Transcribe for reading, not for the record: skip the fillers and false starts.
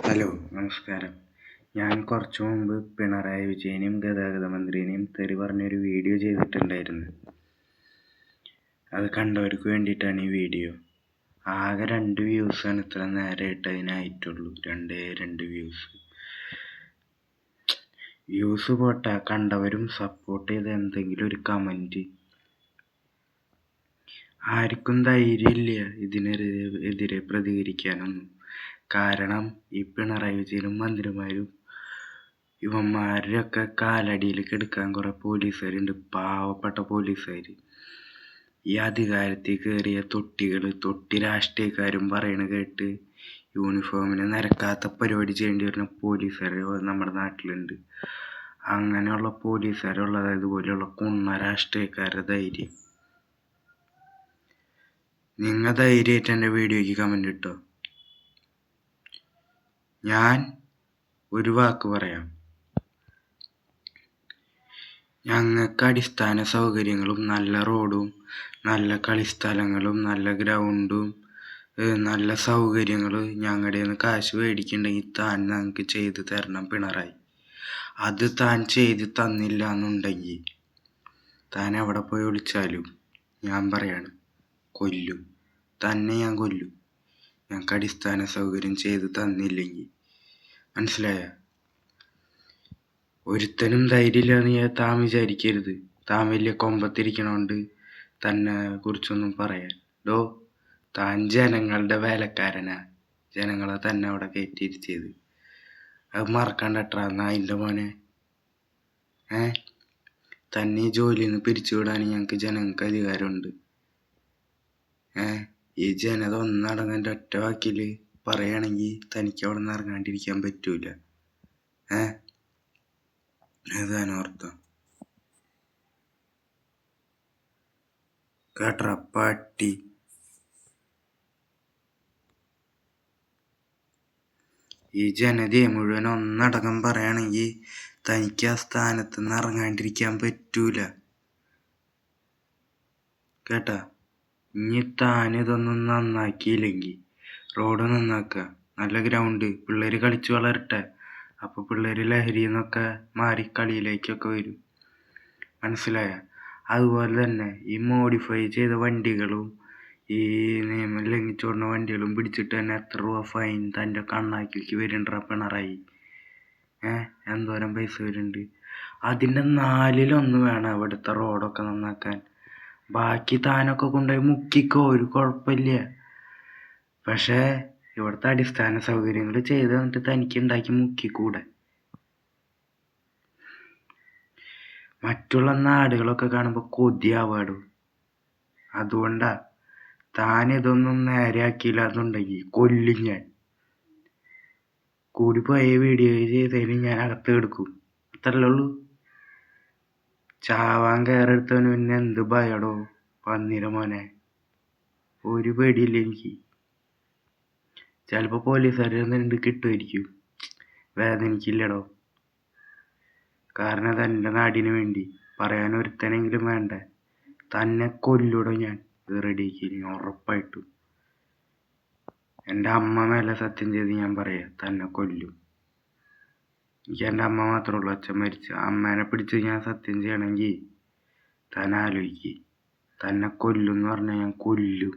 Hello, നമസ്കാരം. ഞാൻ കുറച്ചു മുമ്പ് പിണറായി വിജയനെയും ഗതാഗത മന്ത്രിനെയും തെറി പറഞ്ഞൊരു വീഡിയോ ചെയ്തിട്ടുണ്ടായിരുന്നു. അത് കണ്ടവർക്ക് വേണ്ടിയിട്ടാണ് ഈ വീഡിയോ. ആകെ 2 വ്യൂസാണ് ഇത്ര നേരമായിട്ട് അതിനായിട്ടുള്ളൂ. 2 വ്യൂസ് പോട്ടെ, കണ്ടവരും സപ്പോർട്ട് ചെയ്ത എന്തെങ്കിലും ഒരു കമൻറ്റ്. ആർക്കും ധൈര്യമില്ല ഇതിനെതിരെ പ്രതികരിക്കാനൊന്നും. കാരണം ഈ പിണറായി വിജയനും മന്ത്രിമാരും ഇവന്മാരൊക്കെ കാലടിയിൽ കിടക്കാൻ കുറെ പോലീസുകാരുണ്ട്, പാവപ്പെട്ട പോലീസുകാർ. ഈ അധികാരത്തിൽ കയറിയ തൊട്ടി രാഷ്ട്രീയക്കാരും പറയണ കേട്ട് യൂണിഫോമിന് നിരക്കാത്ത പരിപാടി ചെയ്യേണ്ടി വരുന്ന പോലീസുകാർ നമ്മുടെ നാട്ടിലുണ്ട്. അങ്ങനെയുള്ള പോലീസുകാരുള്ളത് ഇതുപോലെയുള്ള കുണ്ണ രാഷ്ട്രീയക്കാരുടെ ധൈര്യം. നിങ്ങൾ ധൈര്യമായിട്ട് എൻ്റെ വീഡിയോയ്ക്ക് കമൻറ്റ് ഇട്ടോ. ഞാൻ ഒരു വാക്ക് പറയാം. ഞങ്ങൾക്ക് അടിസ്ഥാന സൗകര്യങ്ങളും നല്ല റോഡും നല്ല കളിസ്ഥലങ്ങളും നല്ല ഗ്രൗണ്ടും നല്ല സൗകര്യങ്ങൾ ഞങ്ങളുടെ നിന്ന് കാശ് മേടിക്കുന്നുണ്ടെങ്കിൽ താൻ ഞങ്ങൾക്ക് ചെയ്തു തരണം പിണറായി. അത് താൻ ചെയ്ത് തന്നില്ല എന്നുണ്ടെങ്കിൽ താൻ എവിടെ പോയി വിളിച്ചാലും ഞാൻ പറയാണ്, കൊല്ലും. തന്നെ ഞാൻ കൊല്ലും, ഞങ്ങൾക്ക് അടിസ്ഥാന സൗകര്യം ചെയ്ത് തന്നില്ലെങ്കിൽ. മനസ്സിലായ? ഒരുത്തനും ധൈര്യമില്ലാന്ന് താൻ വിചാരിക്കരുത്. താൻ വലിയ കൊമ്പത്തിരിക്കണോണ്ട് തന്നെ കുറിച്ചൊന്നും പറയാൻ. താൻ ജനങ്ങളുടെ വേലക്കാരനാ. ജനങ്ങളെ തന്നെ അവിടെ കയറ്റിയിരുത്തിയത്. അത് മറക്കണ്ടട്ടാ നായിൻ്റെ മോനെ. തന്നെ ഈ ജോലിയിൽ നിന്ന് പിരിച്ചുവിടാൻ ജനങ്ങൾക്ക് അധികാരമുണ്ട്. ഈ ജനത ഒന്നടങ്ങൻ്റെ ഒറ്റ വാക്കിൽ പറയുകയാണെങ്കിൽ തനിക്ക് അവിടെ നിന്ന് ഇറങ്ങാണ്ടിരിക്കാൻ പറ്റൂല. അതാണ് അർത്ഥം. കേട്ടറ പട്ടി. ഈ ജനതയെ മുഴുവൻ ഒന്നടങ്കം പറയുകയാണെങ്കിൽ തനിക്ക് ആ സ്ഥാനത്ത് നിന്ന് ഇറങ്ങാണ്ടിരിക്കാൻ പറ്റൂല. കേട്ടാ? ഇനി താനിതൊന്നും നന്നാക്കിയില്ലെങ്കിൽ റോഡ് നന്നാക്കുക, നല്ല ഗ്രൗണ്ട്, പിള്ളേർ കളിച്ച് വളരട്ടെ. അപ്പോൾ പിള്ളേർ ലഹരിയിൽ നിന്നൊക്കെ മാറി കളിയിലേക്കൊക്കെ വരും. മനസ്സിലായ? അതുപോലെ തന്നെ ഈ മോഡിഫൈ ചെയ്ത വണ്ടികളും ഈ നിയമം ലംഘിച്ചോടുന്ന വണ്ടികളും പിടിച്ചിട്ട് തന്നെ എത്ര രൂപ ഫൈൻ തൻ്റെ കണ്ണാക്കിലേക്ക് വരുന്നുണ്ടാ പിണറായി? എന്തോരം പൈസ വരുന്നുണ്ട്? അതിൻ്റെ 4/1 വേണം ഇവിടുത്തെ റോഡൊക്കെ നന്നാക്കാൻ. ബാക്കി താനൊക്കെ കൊണ്ടുപോയി മുക്കിക്കോ, ഒരു കുഴപ്പമില്ല. പക്ഷേ ഇവിടുത്തെ അടിസ്ഥാന സൗകര്യങ്ങൾ ചെയ്ത് തന്നിട്ട് തനിക്ക് ഉണ്ടാക്കി മുക്കിക്കൂടെ? മറ്റുള്ള നാടുകളൊക്കെ കാണുമ്പോൾ കൊതിയാവാടും. അതുകൊണ്ടാ താനിതൊന്നും നേരെയാക്കിയില്ല എന്നുണ്ടെങ്കിൽ കൊല്ലും ഞാൻ. കൂടിപ്പോയ വീഡിയോ ചെയ്തതിന് ഞാൻ അകത്ത് കിടക്കും. അത്രല്ലേ ഉള്ളൂ. ചാവാൻ കയറെടുത്തവന് പിന്നെ എന്ത് ഭയടോ പന്നീര മോനെ? ഒരു പേടിയില്ല എനിക്ക്. ചിലപ്പോൾ പോലീസുകാർ കിട്ടുമായിരിക്കും, വേദനിക്കില്ലടോ. കാരണം അതെൻ്റെ നാടിന് വേണ്ടി പറയാൻ ഒരുത്തനെങ്കിലും വേണ്ടേ? തന്നെ കൊല്ലൂടോ ഞാൻ. ഇത് റെഡിയാക്കി ഉറപ്പായിട്ടും. എൻ്റെ അമ്മ മേലെ സത്യം ചെയ്ത് ഞാൻ പറയാം, തന്നെ കൊല്ലും. എനിക്ക് എൻ്റെ അമ്മ മാത്രമേ ഉള്ളൂ, അച്ഛൻ മരിച്ചു. അമ്മേനെ പിടിച്ച് ഞാൻ സത്യം ചെയ്യണമെങ്കിൽ താൻ ആലോചിക്കുക. തന്നെ കൊല്ലും എന്ന് പറഞ്ഞാൽ ഞാൻ കൊല്ലും.